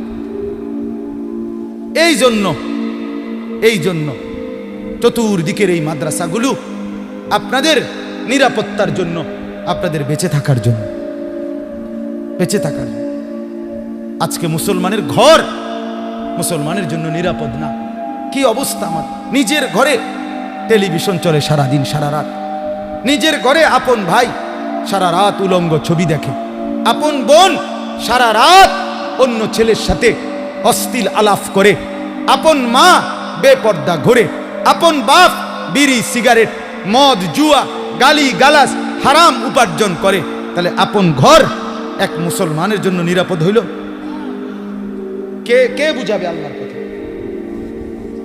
এই জন্য চতুর্দিকের এই মাদ্রাসাগুলো আপনাদের নিরাপত্তার জন্য, আপনাদের বেঁচে থাকার জন্য, বেঁচে থাকার জন্য। আজকে মুসলমানের ঘর মুসলমানের জন্য নিরাপদ না। কি অবস্থা! আমার নিজের ঘরে টেলিভিশন চলে সারাদিন সারা রাত, নিজের ঘরে আপন ভাই সারা রাত উলঙ্গ ছবি দেখে, আপন বোন সারা রাত অন্য ছেলের সাথে অশ্লীল আলাপ করে, আপন মা বেপর্দা ঘোরে, আপন বাপ বিড়ি, সিগারেট, মদ, জুয়া, গালি গালাজ, হারাম উপার্জন করে। তাহলে আপন ঘর এক মুসলমানের জন্য নিরাপদ হইল? কে বুঝাবে আল্লাহর কথা?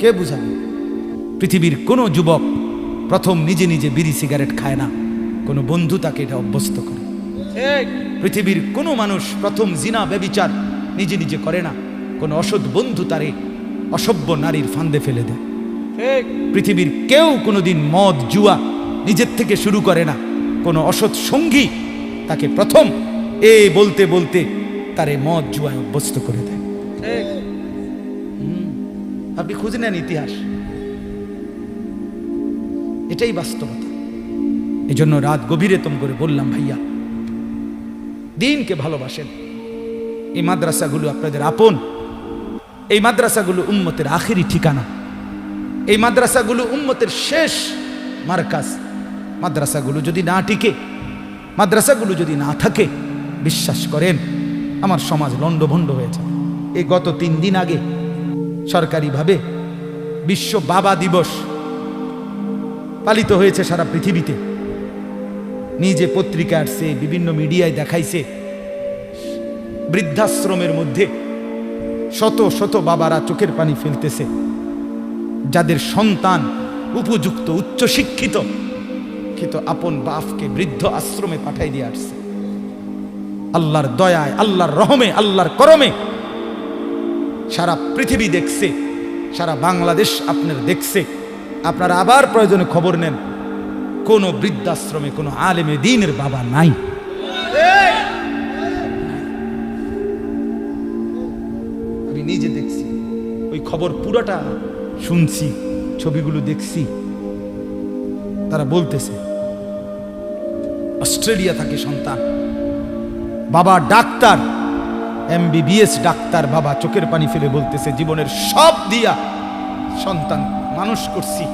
কে বুঝাবে? পৃথিবীর কোনো যুবক প্রথম নিজে নিজে বিড়ি সিগারেট খায় না, কোনো বন্ধু তাকে এটা অভ্যস্ত করে। পৃথিবীর কোনো মানুষ প্রথম জিনা, ব্যভিচার নিজে নিজে করে না, কোনো অসৎ বন্ধু তারে অসভ্য নারীর ফান্দে ফেলে দেয়। পৃথিবীর কেউ কোনোদিন মদ, জুয়া নিজের থেকে শুরু করে না, কোনো অসৎ সঙ্গী তাকে প্রথম বলতে বলতে তারে মদ, জুয়ায় অভ্যস্ত করে দেয়। আপনি খুঁজে নেন ইতিহাস, এটাই বাস্তবতা। এই জন্য রাত গভীরে তম করে বললাম, ভাইয়া দিনকে ভালোবাসেন, এই মাদ্রাসাগুলো আপনাদের আপন, এই মাদ্রাসাগুলো উম্মতের আখেরি ঠিকানা, এই মাদ্রাসাগুলো উম্মতের শেষ মারকাজ। মাদ্রাসাগুলো যদি না টিকে, মাদ্রাসাগুলো যদি না থাকে, বিশ্বাস করেন আমার সমাজ লণ্ডভণ্ড হয়েছে। এই গত 3 দিন আগে সরকারিভাবে বিশ্ব বাবা দিবস পালিত হয়েছে সারা পৃথিবীতে। নিজে পত্রিকা আসছে, বিভিন্ন মিডিয়ায় দেখাইছে, বৃদ্ধাশ্রমের মধ্যে শত শত বাবারা চোখের পানি ফেলতেছে, যাদের সন্তান উপযুক্ত উচ্চ শিক্ষিত, কিন্তু আপন বাপকে বৃদ্ধ আশ্রমে পাঠাই দিয়ে আসছে। আল্লাহর দয়ায়, আল্লাহর রহমে, আল্লাহর করমে সারা পৃথিবী দেখছে, সারা বাংলাদেশ আপনার দেখছে। আপনারা আবার প্রয়োজনে খবর নেন, কোন বৃদ্ধাশ্রমে কোনো আলেমে দ্বীনের বাবা নাই। আমি নিজে দেখছি, ওই খবর পুরোটা শুনছি, ছবিগুলো দেখছি। তারা বলতেছে অস্ট্রেলিয়া থাকে সন্তান, বাবা ডাক্তার, MBBS ডাক্তার, বাবা চোখের পানি ফেলে বলতেছে জীবনের সব দিয়া সন্তান মানুষ করছি,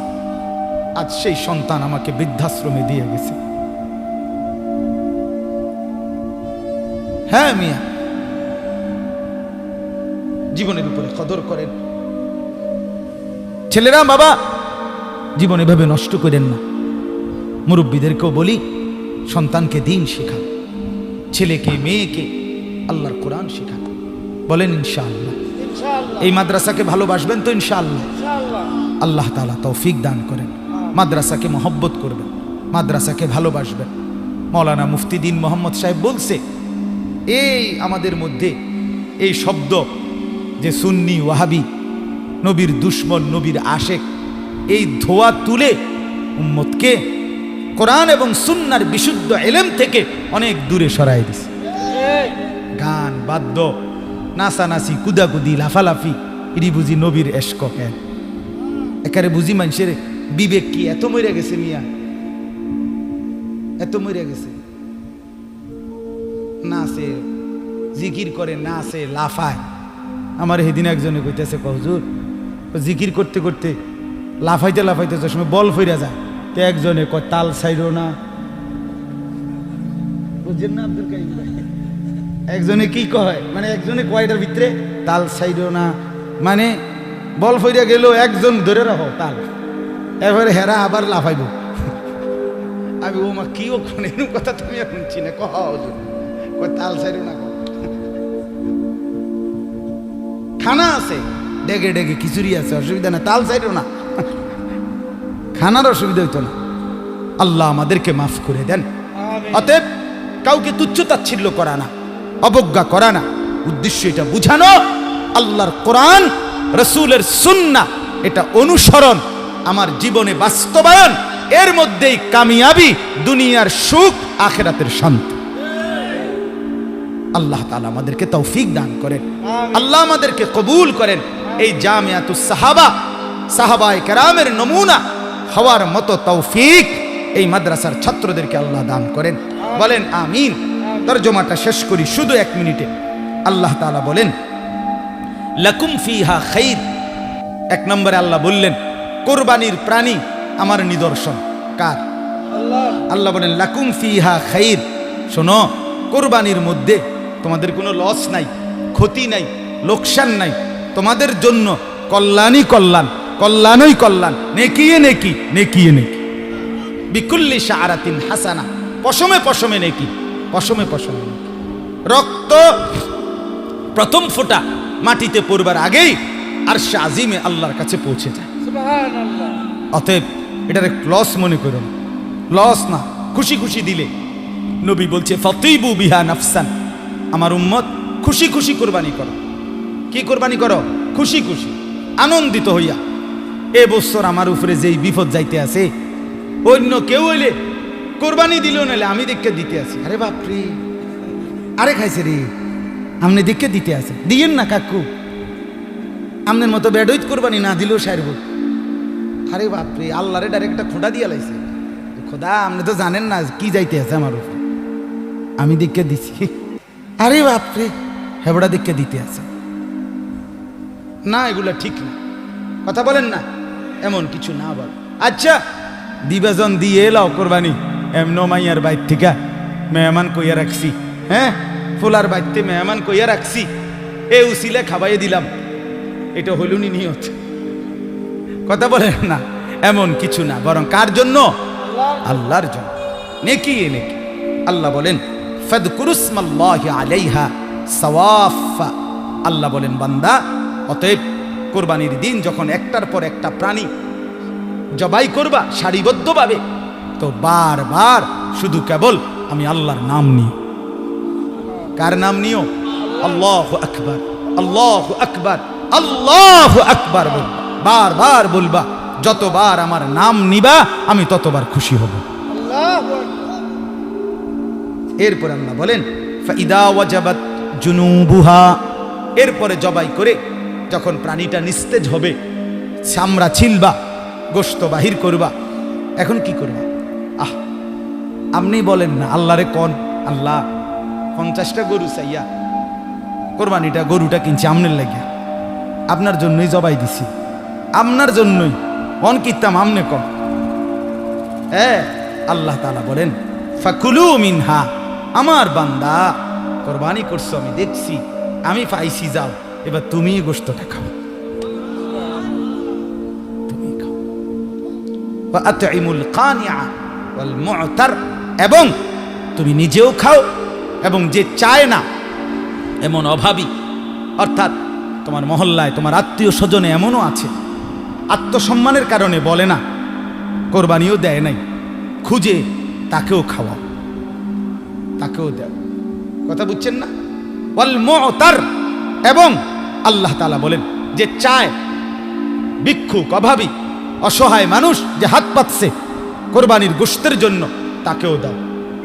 আজ সেই সন্তান আমাকে বৃদ্ধাশ্রমে দিয়ে গেছে। হ্যাঁ মিয়া, জীবনের উপরে কদর করেন। ছেলেরা বাবা জীবন এভাবে নষ্ট করেন না। মুরব্বীদেরকেও বলি, সন্তানকে দিন শেখান, ছেলেকে মেয়েকে আল্লাহর কোরআন শেখান। বলেন ইনশাআল্লাহ। এই মাদ্রাসাকে ভালোবাসবেন তো ইনশাআল্লাহ? আল্লাহ তাআলা তৌফিক দান করেন। মাদ্রাসাকে মহব্বত করবেন, মাদ্রাসাকে ভালোবাসবেন। মৌলানা মুফতি দ্বীন মোহাম্মদ সাহেব বলছে, এই আমাদের মধ্যে এই শব্দ যে সুন্নি ওয়াহাবি, নবীর দুশ্মন, নবীর আশেক, এই ধোয়া তুলে উম্মতকে কোরআন এবং সুন্নাহর বিশুদ্ধ ইলম থেকে অনেক দূরে সরাই দিছে। গান বাদ্য, নাচানাচি, কুদাকুদি, লাফালাফি, এটি বুঝি নবীর এশক? একারে বুঝি মানুষের বিবেক কি এত মরে গেছে মিয়া, এত মরে গেছে। নাচে, জিকির করে, নাচে, লাফায়। আমার সেদিন একজনে কইতেছে, হুজুর জিকির করতে করতে লাফাইতে লাফাইতে যে সময় বল ফিরে যায়, তো একজনে কয় তাল ছাইরো না। বুঝছেন না আব্দুল কাইম ভাই? একজনে কি কয়, মানে একজনে কয়টার ভিতরে তাল ছাইরো না, মানে বল ফিরে গেল, একজন ধরে রাখো তাল, এবারে হেরা আবার লাফাইব। আমি ও মা কি ও কোন কথা তুমি শুনছি না, কহ হুজুর কয় তাল ছাইরো না। খানা আছে ডেগে ডেগে, খিচুড়ি আছে, অসুবিধা না, তাল চাইরো না, খানার অসুবিধা হইতো না। আল্লাহ আমাদেরকে মাফ করে দেন। অতএব কাউকে তুচ্ছ তাচ্ছিল্য করা না, অবজ্ঞা করা না, উদ্দেশ্য এটা বুঝানো আল্লাহর কোরআন রাসূলের সুন্নাহ এটা অনুসরণ, আমার জীবনে বাস্তবায়ন, এর মধ্যেই কামিয়াবি, দুনিয়ার সুখ, আখিরাতের শান্তি। আল্লাহ তাআলা আমাদেরকে তৌফিক দান করেন, আল্লাহ আমাদেরকে কবুল করেন। এই জামিয়াতুস সাহাবা, সাহাবায়ে কেরামের নমুনা হওয়ার মতো তৌফিক এই মাদ্রাসার ছাত্রদেরকে আল্লাহ দান করেন। বলেন আমিন। তরজমাটা শেষ করি শুধু 1 মিনিটে। আল্লাহ তাআলা বলেন লাকুম ফিহা খাইর। 1 নম্বরে আল্লাহ বললেন কুরবানির প্রাণী আমার নিদর্শন। কার? আল্লাহ বলেন লাকুম ফিহা খাইর। শোনো, কুরবানির মধ্যে তোমাদের কোনো লস নাই, ক্ষতি নাই, লোকসান নাই, তোমাদের জন্য কল্যাণই কল্যাণ, কল্যাণই কল্যাণ, নেকিয়ে নেকি, নেকিয়ে নেকি। বিকুল্লি শাআরাতিন হাসানা, পশমে পশমে নেকি, পশমে পশমে নেকি। রক্ত প্রথম ফোঁটা মাটিতে পড়বার আগেই আরশে আজিমে আল্লাহর কাছে পৌঁছে যায়। সুবহানাল্লাহ। অতএব এটারে লস মনে করো না, লস না, খুশি খুশি দিলে। নবী বলছে ফাতিবু বিহা নাফসান, আমার উম্মত খুশি খুশি কোরবানি করো। কি কোরবানি করো? খুশি খুশি, আনন্দিত হইয়া। এ বছর আমার উপরে যেই বিপদ যাইতে আছে, অন্য কেউ হইলে কোরবানি দিলেও নাহলে আমি দেখে দিতে আছি। আরে বাপরে, আরে খাইছে রে, আমনে দেখে দিতে আছে, দিয়েন না কাকু, আমনের মতো বেডইত কোরবানি না দিলেও সারব। আরে বাপরে, আল্লাহরে ডাইরেক্ট খোদা দিয়া লাইছে। খোদা আপনি তো জানেন না কি যাইতে আছে আমার উপরে, আমি দেখে দিছি। আরে বাপরে, হেবড়া দেখে দিতে আছে না, এগুলা ঠিক না, কথা বলেন না, এমন কিছু না বল। আচ্ছা দিবাজন দিয়ে এলাও কোরবানি, এমন মাইয়ার বাইর থেকে মেহমান কইয়া রাখছি, হ্যাঁ ফুলার বাইতে মেহমান কইয়া রাখছি, এ উসিলে খাবাইয়ে দিলাম, এটা হইলুনি নিয়ত, কথা বলেন না, এমন কিছু না, বরং কার জন্য? আল্লাহর জন্য। নেকি এ নেকি। আল্লাহ বলেন ফাদকুরুসমাল্লাহি আলাইহা সাওয়াফা, আল্লাহ বলেন বান্দা অতএব কোরবানির দিন যখন একটার পর একটা প্রাণী জবাই করবা সারিবদ্ধভাবে, তো বারবার শুধু কেবল আমি আল্লাহর নাম নিও। কার নাম নিও? আল্লাহু আকবার, আল্লাহু আকবার, আল্লাহু আকবার বলবা, বারবার বলবা। যতবার আমার নাম নিবা আমি ততবার খুশি হব। এরপর আল্লাহ বলেন ফাইদা ওয়াজাবাত জুনুবুহা, এরপরে জবাই করে যখন প্রাণীটা নিস্তেজ হবে, চামড়া ছিলবা, গোশত বাহির করবা, এখন কি করবা? আপনি বলেন না আল্লাহরে কোন আল্লাহ 50টা গরু চাইয়া কোরবানিটা গরুটা কিনছি আমনের লাগিয়া, আপনার জন্যই জবাই দিছি, আপনার জন্যই কোন কিতাম আমনে কম। আল্লাহ তাআলা বলেন ফাকুলু মিনহা, আমার বান্দা কোরবানি করছো আমি দেখছি, আমি পাইছি, যাও এবার তুমি গোশতটা খাও, তুমি খাও। ওয়া আতইমুল কানিআ ওয়াল মু'তার, এবং তুমি নিজেও খাও এবং যে চায় না এমন অভাবী, অর্থাৎ তোমার মহল্লায় তোমার আত্মীয় স্বজনে এমনও আছে আত্মসম্মানের কারণে বলে না, কোরবানিও দেয় নাই, খুঁজে তাকেও খাওয়াও, তাকেও দাও। কথা বুঝছেন না? ওয়াল মু'তার, এবং আল্লাহ তাআলা বলেন যে চায়, ভিক্ষুক, অভাবী, অসহায় মানুষ যে হাত পাতছে কোরবানির গোশতের জন্য, তাকেও দাও,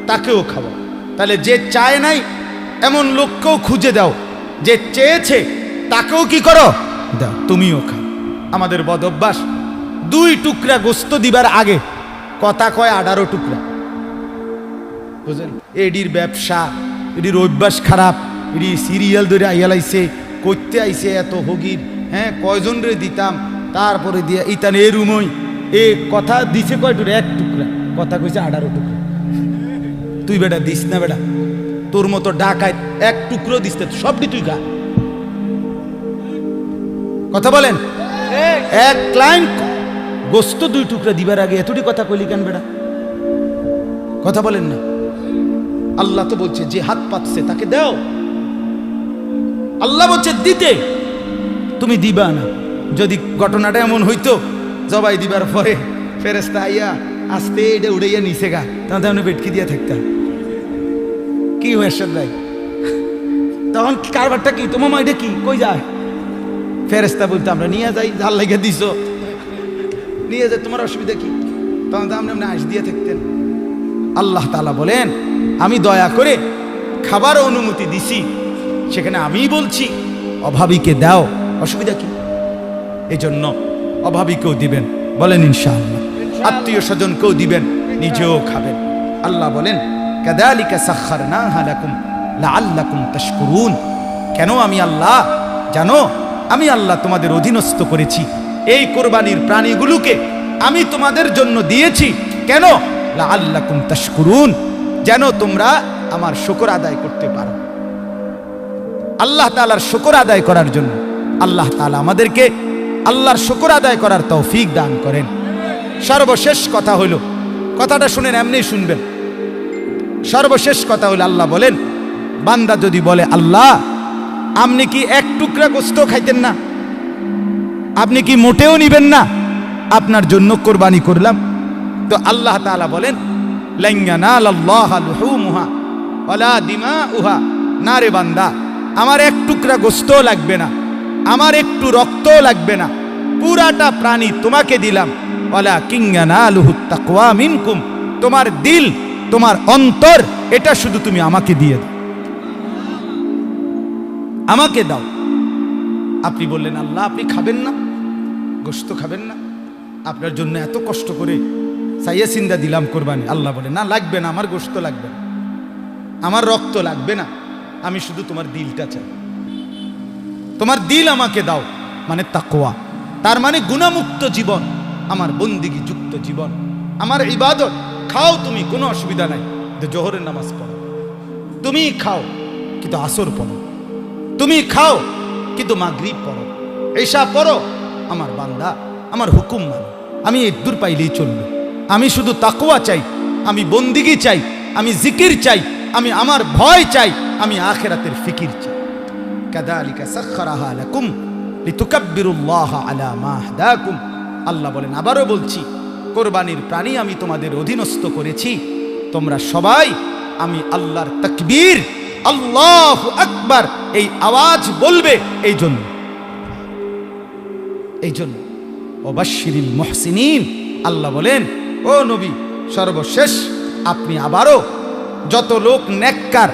তাকেও খাওয়াও। তাহলে যে চায় নাই এমন লোককেও খুঁজে দাও, যে চেয়েছে তাকেও কি করো? দাও, তুমিও খাও। আমাদের বদ অভ্যাস 2 টুকরা গোশত দিবার আগে কথা কয় 18 টুকরা, বুঝলেন? এডির ব্যবসা, এডির অভ্যাস খারাপ, এডি সিরিয়াল ধরে আইয়ালাইছে, করতে আইছে এত হগির, কয়জন রে দিতাম, তারপরে দিয়া ইতান এ রুমই এ কথা দিছে কয় টুকরা? 1 টুকরা, কথা কইছে 18 টুকরা। তুই বেটা দিস না, বেটা তোর মতো ডাকায় 1 টুকরো দিস, সবটি তুই খা। কথা বলেন? 1 ক্লায়েন্ট গোস্ত 2 টুকরা দিবার আগে এতটি কথা কইলি কেন বেটা? কথা বলেন না? আল্লাহ তো বলছে যে হাত পাতছে তাকে দাও, আল্লাহ বলছে দিতে, তুমি দিবা না। যদি ঘটনাটা এমন হইতো জবাই দিবার পরে ফেরেশতা আইয়া আস্তে এটা উড়াইয়া নিচে গা, তাহলে আপনি বেটকি দিয়া থাকতাম, কি হয়েছে ভাই? তখন কারবারটা কি? তোমার মা এটা কি কই যায়? ফেরেশতা বলতো আমরা নিয়ে যাই, জাল লাগিয়ে দিছো, নিয়ে যায়, তোমার অসুবিধা কি? তখন তো আপনি আশ দিয়ে থাকতেন। আল্লাহ তাআলা বলেন আমি দয়া করে খাবার অনুমতি দিছি, সেখানে আমি বলছি অভাবীকে দাও, অসুবিধা কি? এজন্য অভাবীকেও দিবেন, বলেন ইনশাআল্লাহ, আত্মীয় স্বজনকেও দিবেন, নিজেও খাবেন। আল্লাহ বলেন কাযালিকা সাখখারনাহা লাকুম লাআল্লাকুম তাশকুরুন, কেন আমি আল্লাহ জানো, আমি আল্লাহ তোমাদের অধীনস্থ করেছি, এই কোরবানির প্রাণীগুলোকে আমি তোমাদের জন্য দিয়েছি, কেন? লাআল্লাকুম তাশকুরুন, যেন তোমরা আমার শুকর আদায় করতে পারো। আল্লাহ তাআলার শুকর আদায় করার জন্য আল্লাহ তাআলা আমাদেরকে আল্লাহর শুকর আদায় করার তৌফিক দান করেন। সর্বশেষ কথা হলো, কথাটা শুনেন, এমনি শুনবেন, সর্বশেষ কথা হলো আল্লাহ বলেন বান্দা যদি বলে আল্লাহ আপনি কি 1 টুকরা গোশত খাইতেন না, আপনি কি মোটেও নিবেন না, আপনার জন্য কোরবানি করলাম, তো আল্লাহ তাআলা বলেন লান ইয়ানালাল্লাহা লুহুমুহা ওয়ালা দিমাউহা, না রে বান্দা আমার 1 টুকরা গোশত লাগবে না, আমার একটু রক্তও লাগবে না, পুরাটা প্রাণী তোমাকে দিলাম, ওয়ালাকিন ইয়ানালুহুত তাকওয়া মিনকুম, তোমার দিল, তোমার অন্তর, এটা শুধু তুমি আমাকে দিয়ে দাও, আমাকে দাও। আপনি বললেন আল্লাহ আপনি খাবেন না, গোশত খাবেন না, আপনার জন্য এত কষ্ট করে সাইয়া সিন্দা দিলাম কোরবানি, আল্লাহ বলে না লাগবে না, আমার গোশত লাগবে না, আমার রক্ত লাগবে না, আমি শুধু তোমার দিলটা চাই, তোমার দিল আমাকে দাও, মানে তাকওয়া, তার মানে গুনাহমুক্ত জীবন, আমার বন্দিগি যুক্ত জীবন, আমার ইবাদত। খাও তুমি, কোনো অসুবিধা নাই, জোহরের নামাজ পড়ো, তুমি খাও কিন্তু আসর পড়ো, তুমি খাও কিন্তু মাগরিব পড়ো, ঈশা পড়ো, আমার বান্দা আমার হুকুম মানো, আমি এর দূর পাইলেই চলবে, আমি শুধু তাকওয়া চাই, আমি বন্দিগি চাই, আমি জিকির চাই, আমি আমার ভয় চাই, আমি আখিরাতের ফিকির চাই। কাযালিকা সাখখারাহা লাকুম লিতুকাব্বিরুল্লাহ আলা মা হাদাকুম। আল্লাহ বলেন, আবারও বলছি, কোরবানির প্রাণী আমি তোমাদের অধীনস্থ করেছি, তোমরা সবাই আমি আল্লাহর তাকবীর, আল্লাহু আকবার এই আওয়াজ বলবে। এই জন্য ওবাশশিরিল মুহসিনিন, আল্লাহ বলেন, ও নবী, সর্বশেষ আপনি আবারও যত লোক নেককার,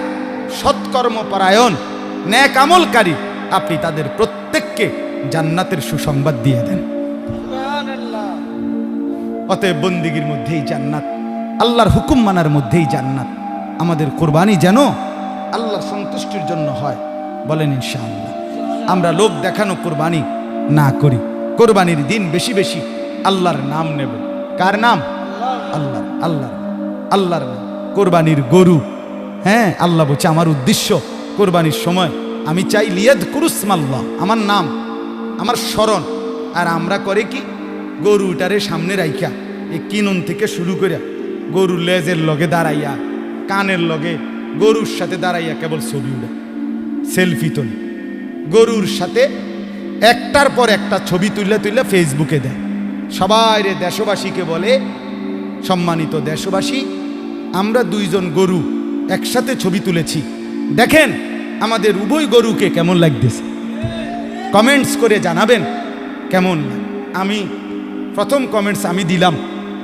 সৎকর্মপরায়ণ, নেক আমলকারী, আপনি তাদের প্রত্যেককে জান্নাতের সুসংবাদ দিয়ে দেন। অতএব বন্দিগির মধ্যেই জান্নাত, আল্লাহর হুকুম মানার মধ্যেই জান্নাত। আমাদের কোরবানি যেন আল্লাহ সন্তুষ্টির জন্য হয়, বলেন ইনশাআল্লাহ। আমরা লোক দেখানো কোরবানি না করি, কোরবানির দিন বেশি বেশি আল্লাহর নাম নেব। কার নাম? আল্লাহর নাম। কোরবানির গরু, হ্যাঁ, আল্লাহ বলছে আমার উদ্দেশ্য কোরবানির সময় আমি চাই লিয়াযকুরুসমাল্লাহ, আমার নাম, আমার স্মরণ। আর আমরা করে কি, গরুটারে সামনে রাইখা এই কিনুন থেকে শুরু করে গরুর লেজের লগে দাঁড়াইয়া, কানের লগে গরুর সাথে দাঁড়াইয়া কেবল ছবি উঠে, সেলফি তোলে, গরুর সাথে একটার পর একটা ছবি তুলে ফেসবুকে দেয়। সবাই রে দেশবাসীকে বলে, সম্মানিত দেশবাসী, আমরা দুইজন গরু একসাথে ছবি তুলেছি, দেখেন আমাদের উভয় গরুকে কেমন লাগতেছে, কমেন্টস করে জানাবেন কেমন। আমি প্রথম কমেন্টস আমি দিলাম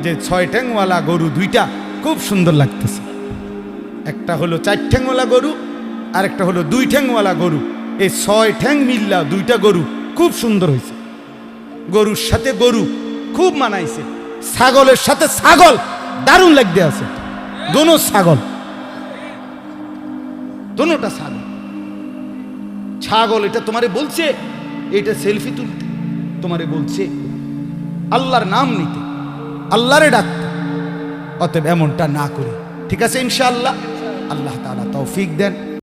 যে 6 ঠ্যাংওয়ালা গরু দুইটা খুব সুন্দর লাগতেছে। একটা হলো 4 ঠ্যাংওয়ালা গরু, আর একটা হলো 2 ঠ্যাংওয়ালা গরু। এই 6 ঠ্যাং মিল্লা দুইটা গরু খুব সুন্দর হয়েছে। গরুর সাথে গরু খুব মানাইছে, ছাগলের সাথে ছাগল দারুণ লাগতে আছে। দোনো ছাগল, দোনোটা ছাগল। ছাগল এটা তোমারে বলছে, এটা সেলফি তুলতে, তোমারে বলছে আল্লাহর নাম নিতে, আল্লাহরে ডাকতে। অতএব এমনটা না করি, ঠিক আছে ইনশাআল্লাহ। আল্লাহ তাআলা তৌফিক দেন।